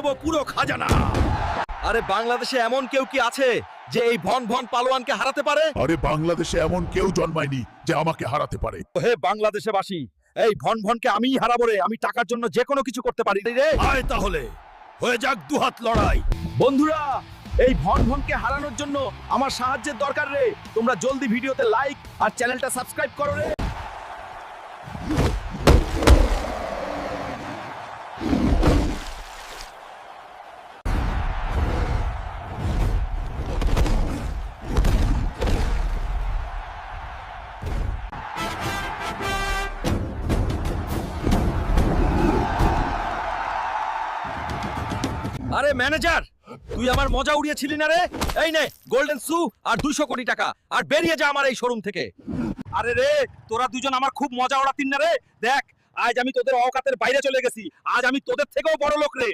দেব পুরো খাজানা। আরে বাংলাদেশে এমন কেউ কি আছে যে এই ভন ভন পালোয়ানকে হারাতে পারে? আরে বাংলাদেশে এমন কেউ জন্মায়নি যে আমাকে হারাতে পারে। হে বাংলাদেশবাসী, এই ভন ভনকে আমিই হারাবো রে। আমি টাকার জন্য যে কোনো কিছু করতে পারি রে। আয় তাহলে হয়ে যাক দুহাত লড়াই। বন্ধুরা, এই ভন ভনকে হারানোর জন্য আমার সাহায্যের দরকার রে। তোমরা জলদি ভিডিওতে লাইক আর চ্যানেলটা সাবস্ক্রাইব করো রে। আরে ম্যানেজার, তুই আমার মজা উড়িয়েছিলি না রে? এই নে গোল্ডেন সু আর 200 কোটি টাকা, আর বেরিয়ে যা আমার এই শোরুম থেকে। আরে রে, তোরা দুজন আমার খুব মজা ওড়াতিন না রে। দেখ, আজ আমি তোদের অকাতের বাইরে চলে গেছি। আজ আমি তোদের থেকেও বড় লোক রে।